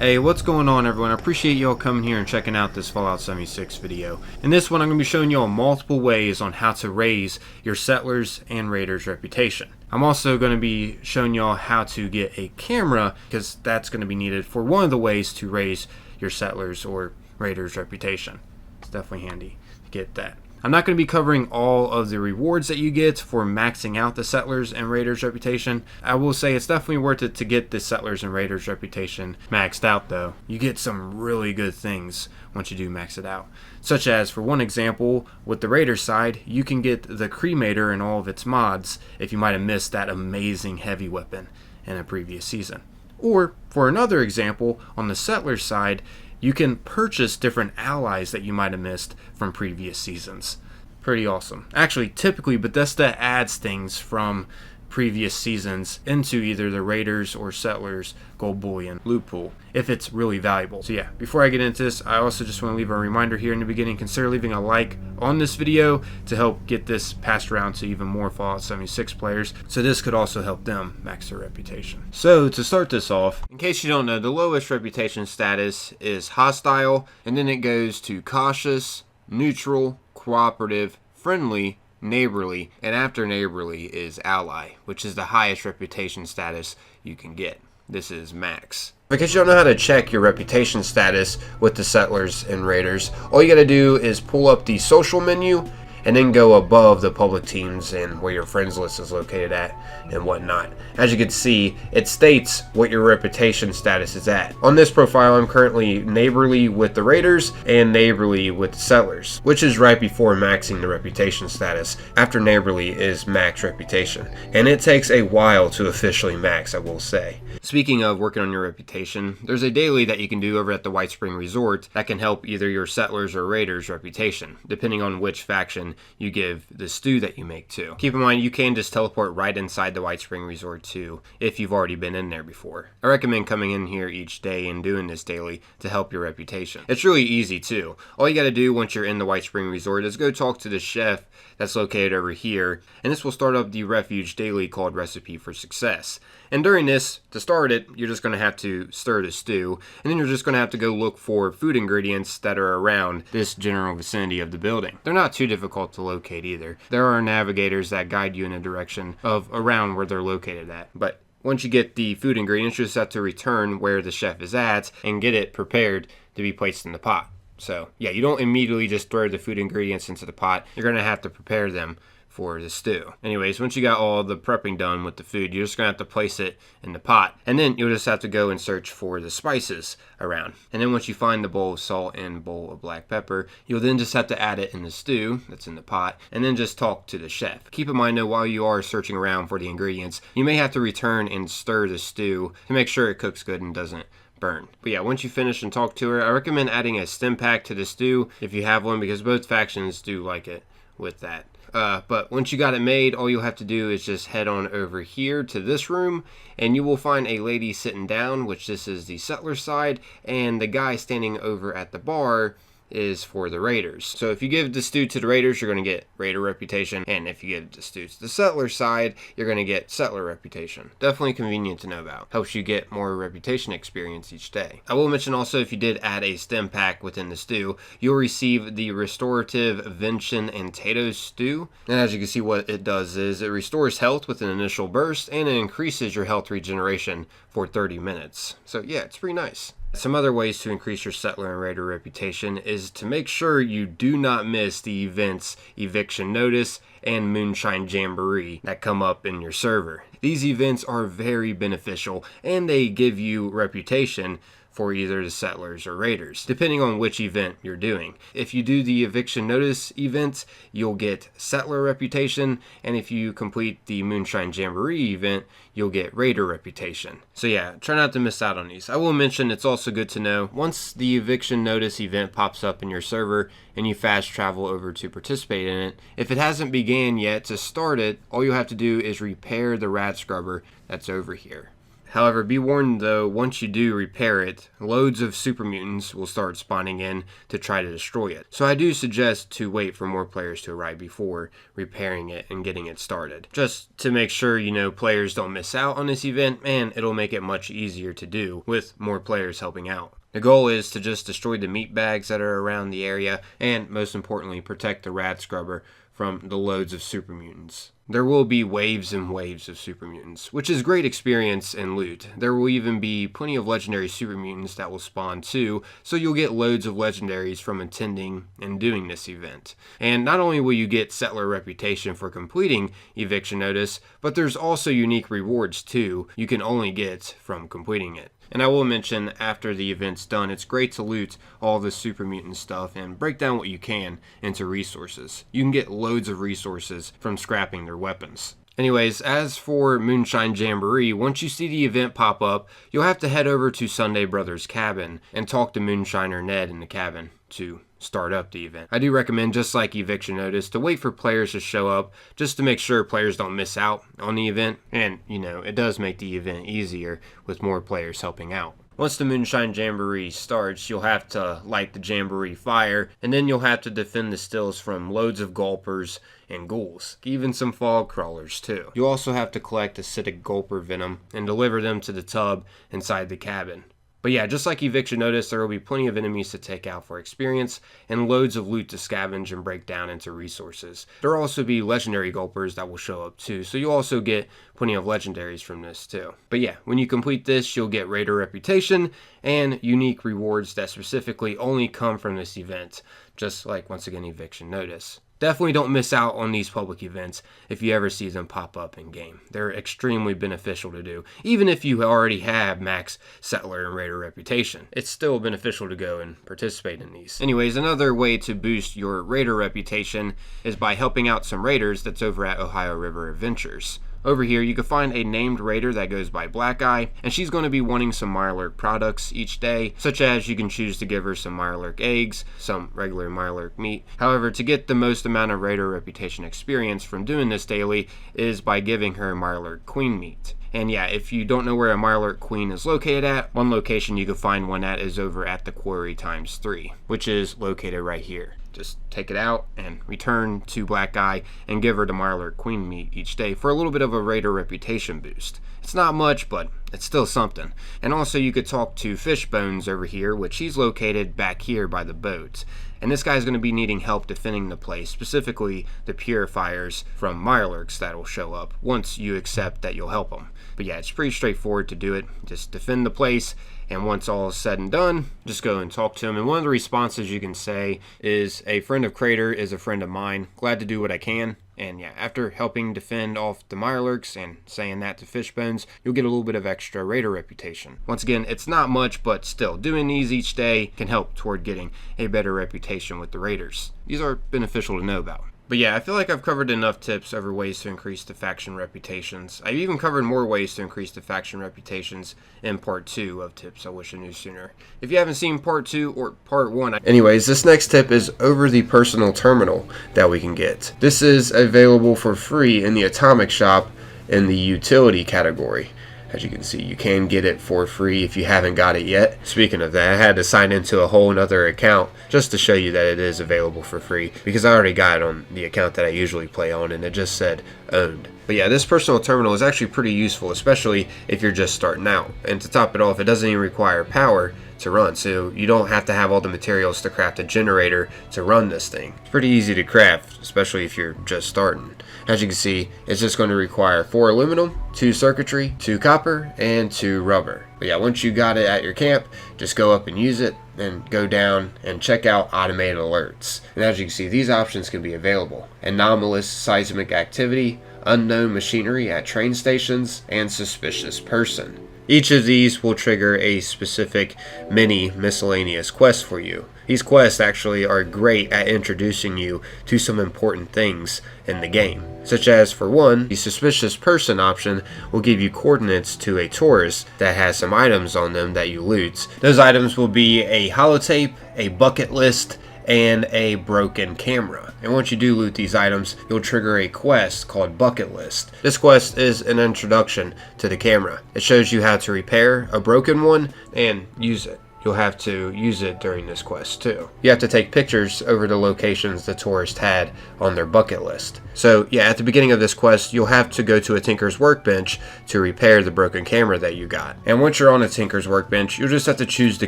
Hey, what's going on everyone? I appreciate y'all coming here and checking out this Fallout 76 video. In this one I'm going to be showing y'all multiple ways on how to raise your settlers and raiders reputation. I'm also going to be showing y'all how to get a camera because that's going to be needed for one of the ways to raise your settlers or raiders reputation. It's definitely handy to get that. I'm not going to be covering all of the rewards that you get for maxing out the settlers and raiders reputation. I will say it's definitely worth it to get the settlers and raiders reputation maxed out though. You get some really good things once you do max it out. Such as, for one example, with the raider side, you can get the cremator and all of its mods if you might have missed that amazing heavy weapon in a previous season. Or, for another example, on the settler side, you can purchase different allies that you might have missed from previous seasons. Pretty awesome. Actually, typically Bethesda adds things from previous seasons into either the raiders or settlers gold bullion loot pool if it's really valuable. So yeah, before I get into this, I also just want to leave a reminder here in the beginning. Consider leaving a like on this video to help get this passed around to even more Fallout 76 players, so this could also help them max their reputation. So to start this off, in case you don't know, the lowest reputation status is hostile, and then it goes to cautious, neutral, cooperative, friendly, neighborly, and after neighborly is ally, which is the highest reputation status you can get. This is max. Because you don't know how to check your reputation status with the settlers and raiders, all you gotta do is pull up the social menu and then go above the public teams and where your friends list is located at and whatnot. As you can see, it states what your reputation status is at. On this profile, I'm currently neighborly with the raiders and neighborly with the settlers, which is right before maxing the reputation status. After neighborly is max reputation, and it takes a while to officially max, I will say. Speaking of working on your reputation, there's a daily that you can do over at the White Spring Resort that can help either your settlers or raiders reputation, depending on which faction you give the stew that you make to. Keep in mind, you can just teleport right inside the White Spring Resort too, if you've already been in there before. I recommend coming in here each day and doing this daily to help your reputation. It's really easy too. All you gotta do once you're in the White Spring Resort is go talk to the chef that's located over here, and this will start up the refuge daily called Recipe for Success. And during this, to start it, you're just going to have to stir the stew, and then you're just going to have to go look for food ingredients that are around this general vicinity of the building. They're not too difficult to locate either. There are navigators that guide you in a direction of around where they're located at. But once you get the food ingredients, you just have to return where the chef is at and get it prepared to be placed in the pot. So yeah, you don't immediately just throw the food ingredients into the pot. You're going to have to prepare them for the stew. Anyways, once you got all the prepping done with the food, you're just gonna have to place it in the pot, and then you'll just have to go and search for the spices around. And then once you find the bowl of salt and bowl of black pepper, you'll then just have to add it in the stew that's in the pot, and then just talk to the chef. Keep in mind though, while you are searching around for the ingredients, you may have to return and stir the stew to make sure it cooks good and doesn't burn. But yeah, once you finish and talk to her, I recommend adding a stim pack to the stew if you have one, because both factions do like it with that. But once you got it made, all you'll have to do is just head on over here to this room, and you will find a lady sitting down, which this is the settler side, and the guy standing over at the bar is for the raiders. So if you give the stew to the raiders, you're going to get raider reputation, and if you give the stew to the settler side, you're going to get settler reputation. Definitely convenient to know about. Helps you get more reputation experience each day. I will mention also, if you did add a stim pack within the stew, you'll receive the restorative Vention and Tato stew, and as you can see, what it does is it restores health with an initial burst, and it increases your health regeneration for 30 minutes. So yeah, it's pretty nice. Some other ways to increase your settler and raider reputation is to make sure you do not miss the events Eviction Notice and Moonshine Jamboree that come up in your server. These events are very beneficial, and they give you reputation for either the settlers or raiders, depending on which event you're doing. If you do the Eviction Notice event, you'll get settler reputation, and if you complete the Moonshine Jamboree event, you'll get raider reputation. So yeah, try not to miss out on these. I will mention it's also good to know, once the Eviction Notice event pops up in your server and you fast travel over to participate in it, if it hasn't began yet to start it, all you'll have to do is repair the rat scrubber that's over here. However, be warned though, once you do repair it, loads of super mutants will start spawning in to try to destroy it. So I do suggest to wait for more players to arrive before repairing it and getting it started. Just to make sure, players don't miss out on this event, and it'll make it much easier to do with more players helping out. The goal is to just destroy the meat bags that are around the area, and most importantly, protect the rad scrubber from the loads of super mutants. There will be waves and waves of super mutants, which is great experience and loot. There will even be plenty of legendary super mutants that will spawn too, so you'll get loads of legendaries from attending and doing this event. And not only will you get settler reputation for completing Eviction Notice, but there's also unique rewards too you can only get from completing it. And I will mention, after the event's done, it's great to loot all the super mutant stuff and break down what you can into resources. You can get loads of resources from scrapping their weapons. Anyways, as for Moonshine Jamboree, once you see the event pop up, you'll have to head over to Sunday Brothers' cabin and talk to Moonshiner Ned in the cabin to start up the event. I do recommend, just like Eviction Notice, to wait for players to show up just to make sure players don't miss out on the event. And, it does make the event easier with more players helping out. Once the Moonshine Jamboree starts, you'll have to light the Jamboree fire, and then you'll have to defend the stills from loads of gulpers and ghouls, even some fog crawlers too. You also have to collect acidic gulper venom and deliver them to the tub inside the cabin. But yeah, just like Eviction Notice, there will be plenty of enemies to take out for experience, and loads of loot to scavenge and break down into resources. There will also be legendary gulpers that will show up too, so you'll also get plenty of legendaries from this too. But yeah, when you complete this, you'll get raider reputation and unique rewards that specifically only come from this event, just like, once again, Eviction Notice. Definitely don't miss out on these public events if you ever see them pop up in game. They're extremely beneficial to do. Even if you already have max settler and raider reputation, it's still beneficial to go and participate in these. Anyways, another way to boost your raider reputation is by helping out some raiders that's over at Ohio River Adventures. Over here, you can find a named raider that goes by Black Eye, and she's going to be wanting some Mirelurk products each day, such as you can choose to give her some Mirelurk eggs, some regular Mirelurk meat. However, to get the most amount of raider reputation experience from doing this daily is by giving her Mirelurk queen meat. And yeah, if you don't know where a Mirelurk queen is located at, one location you can find one at is over at the quarry ×3, which is located right here. Just take it out and return to Black Eye and give her the Mirelurk queen meat each day for a little bit of a raider reputation boost. It's not much, but it's still something. And also you could talk to Fishbones over here, which he's located back here by the boat. And this guy's going to be needing help defending the place, specifically the purifiers from Mirelurks that will show up once you accept that you'll help them. But yeah, it's pretty straightforward to do it. Just defend the place, and once all is said and done, just go and talk to him. And one of the responses you can say is, "A friend of Crater is a friend of mine. Glad to do what I can." And yeah, after helping defend off the Mirelurks and saying that to Fishbones, you'll get a little bit of extra raider reputation. Once again, it's not much, but still, doing these each day can help toward getting a better reputation with the raiders. These are beneficial to know about. But yeah, I feel like I've covered enough tips over ways to increase the faction reputations. I've even covered more ways to increase the faction reputations in part 2 of Tips I Wish I Knew Sooner. If you haven't seen part 2 or part 1... Anyways, this next tip is over the personal terminal that we can get. This is available for free in the Atomic Shop in the utility category. As you can see, you can get it for free if you haven't got it yet. Speaking of that, I had to sign into a whole nother account just to show you that it is available for free, because I already got it on the account that I usually play on and it just said owned. But yeah, this personal terminal is actually pretty useful, especially if you're just starting out. And to top it off, it doesn't even require power to run, so you don't have to have all the materials to craft a generator to run this thing. It's pretty easy to craft, especially if you're just starting. As you can see, it's just going to require 4 aluminum, 2 circuitry, 2 copper, and 2 rubber. But yeah, once you got it at your camp, just go up and use it, and go down and check out automated alerts. And as you can see, these options can be available: anomalous seismic activity, unknown machinery at train stations, and suspicious person. Each of these will trigger a specific mini miscellaneous quest for you. These quests actually are great at introducing you to some important things in the game, such as, for one, the suspicious person option will give you coordinates to a tourist that has some items on them that you loot. Those items will be a holotape, a bucket list, and a broken camera. And once you do loot these items, you'll trigger a quest called Bucket List. This quest is an introduction to the camera. It shows you how to repair a broken one and use it. You'll have to use it during this quest too. You have to take pictures over the locations the tourist had on their bucket list. So yeah, at the beginning of this quest, you'll have to go to a tinker's workbench to repair the broken camera that you got. And once you're on a tinker's workbench, you'll just have to choose the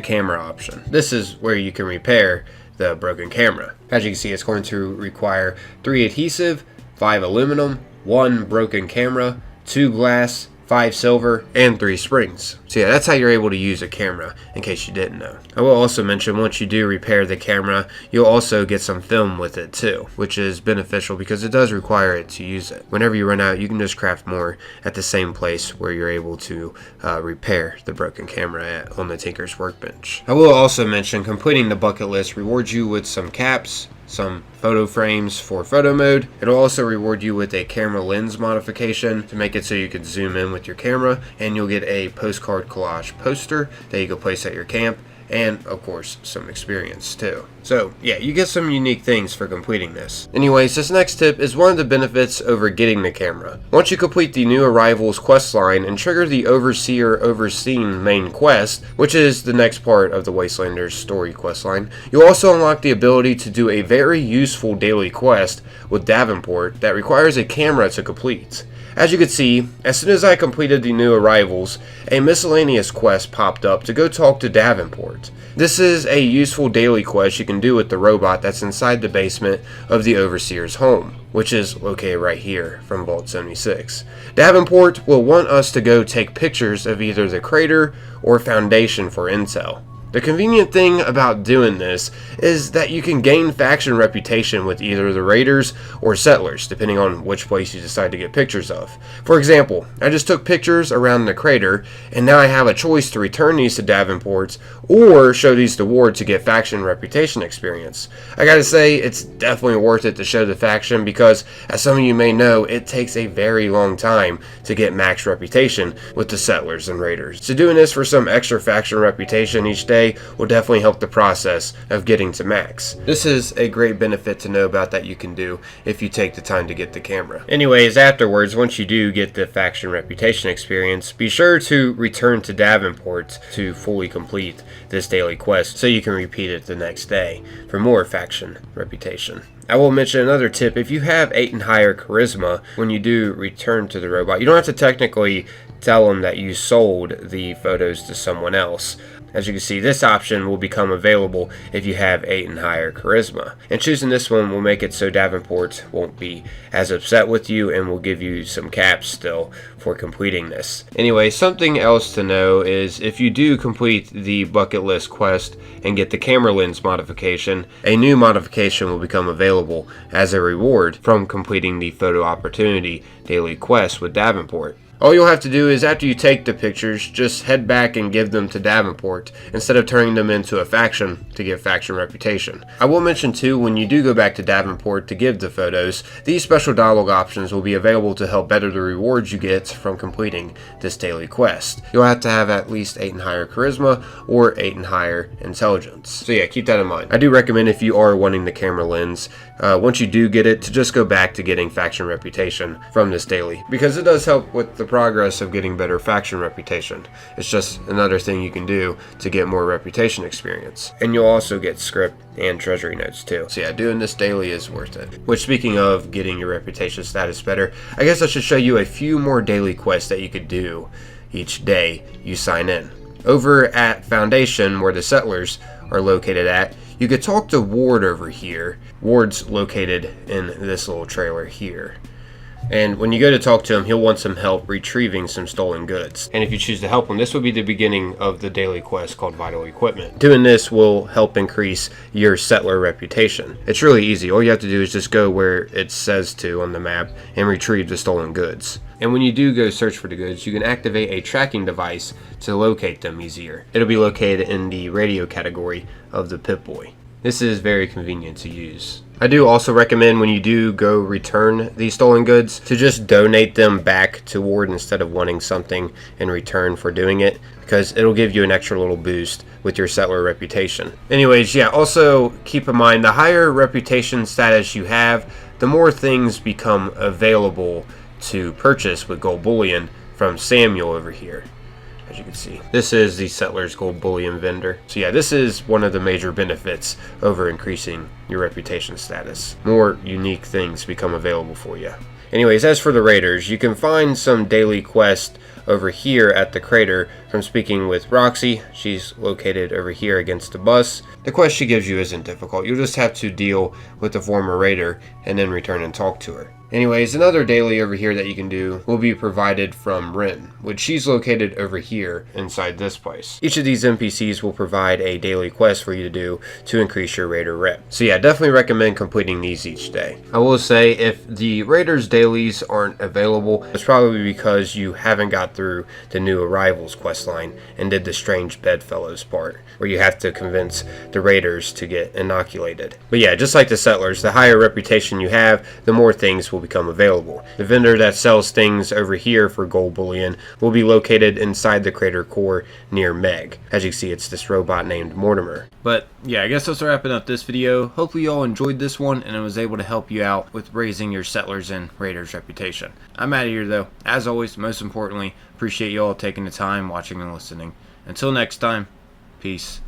camera option. This is where you can repair the broken camera. As you can see, it's going to require 3 adhesive, 5 aluminum, 1 broken camera, 2 glass, 5 silver, and 3 springs. So yeah, that's how you're able to use a camera, in case you didn't know. I will also mention, once you do repair the camera, you'll also get some film with it too, which is beneficial because it does require it to use it. Whenever you run out, you can just craft more at the same place where you're able to repair the broken camera on the tinker's workbench. I will also mention, completing the bucket list rewards you with some caps, some photo frames for photo mode. It'll also reward you with a camera lens modification to make it so you can zoom in with your camera, and you'll get a postcard collage poster that you can place at your camp, and of course some experience too. So yeah, you get some unique things for completing this. Anyways, this next tip is one of the benefits over getting the camera. Once you complete the New Arrivals quest line and trigger the Overseer Overseen main quest, which is the next part of the Wastelanders story quest line, you'll also unlock the ability to do a very useful daily quest with Davenport that requires a camera to complete. As you can see, as soon as I completed the New Arrivals, a miscellaneous quest popped up to go talk to Davenport. This is a useful daily quest you can do with the robot that's inside the basement of the Overseer's home, which is located right here from Vault 76. Davenport will want us to go take pictures of either the crater or Foundation for intel. The convenient thing about doing this is that you can gain faction reputation with either the raiders or settlers, depending on which place you decide to get pictures of. For example, I just took pictures around the crater, and now I have a choice to return these to Davenport or show these to Ward to get faction reputation experience. I gotta say, it's definitely worth it to show the faction because, as some of you may know, it takes a very long time to get max reputation with the settlers and raiders. So doing this for some extra faction reputation each day will definitely help the process of getting to max. This is a great benefit to know about that you can do if you take the time to get the camera. Anyways, afterwards, once you do get the faction reputation experience, be sure to return to Davenport to fully complete this daily quest so you can repeat it the next day for more faction reputation. I will mention another tip. If you have 8 and higher charisma, when you do return to the robot, you don't have to technically tell them that you sold the photos to someone else. As you can see, this option will become available if you have 8 and higher charisma. And choosing this one will make it so Davenport won't be as upset with you and will give you some caps still for completing this. Anyway, something else to know is if you do complete the bucket list quest and get the camera lens modification, a new modification will become available as a reward from completing the photo opportunity daily quest with Davenport. All you'll have to do is, after you take the pictures, just head back and give them to Davenport instead of turning them into a faction to get faction reputation. I will mention too, when you do go back to Davenport to give the photos, these special dialogue options will be available to help better the rewards you get from completing this daily quest. You'll have to have at least 8 and higher charisma or 8 and higher intelligence. So yeah, keep that in mind. I do recommend, if you are wanting the camera lens, once you do get it, to just go back to getting faction reputation from this daily, because it does help with the progress of getting better faction reputation. It's just another thing you can do to get more reputation experience. And you'll also get script and treasury notes too. So yeah, doing this daily is worth it. Which, speaking of getting your reputation status better, I guess I should show you a few more daily quests that you could do each day you sign in. Over at Foundation, where the settlers are located at, you could talk to Ward over here. Ward's located in this little trailer here. And when you go to talk to him, he'll want some help retrieving some stolen goods. And if you choose to help him, this will be the beginning of the daily quest called Vital Equipment. Doing this will help increase your settler reputation. It's really easy. All you have to do is just go where it says to on the map and retrieve the stolen goods. And when you do go search for the goods, you can activate a tracking device to locate them easier. It'll be located in the radio category of the Pip-Boy. This is very convenient to use. I do also recommend, when you do go return these stolen goods, to just donate them back to Ward instead of wanting something in return for doing it, because it'll give you an extra little boost with your settler reputation. Anyways, yeah, also keep in mind the higher reputation status you have, the more things become available to purchase with gold bullion from Samuel over here. As you can see, this is the Settlers Gold Bullion vendor. So yeah, this is one of the major benefits over increasing your reputation status. More unique things become available for you. Anyways, as for the raiders, you can find some daily quests over here at the crater from speaking with Roxy. She's located over here against the bus. The quest she gives you isn't difficult. You'll just have to deal with the former raider and then return and talk to her. Anyways, another daily over here that you can do will be provided from Rin, which she's located over here inside this place. Each of these NPCs will provide a daily quest for you to do to increase your raider rep. So yeah, definitely recommend completing these each day. I will say if the raiders dailies aren't available, it's probably because you haven't got through the new arrivals quest line and did the strange bedfellows part, where you have to convince the raiders to get inoculated. But yeah, just like the settlers, the higher reputation you have, the more things will become available. The vendor that sells things over here for gold bullion will be located inside the crater core near Meg. As you can see, it's this robot named Mortimer. But yeah, I guess that's wrapping up this video. Hopefully you all enjoyed this one and I was able to help you out with raising your settlers and raiders reputation. I'm out of here though. As always, most importantly, appreciate you all taking the time watching and listening. Until next time, peace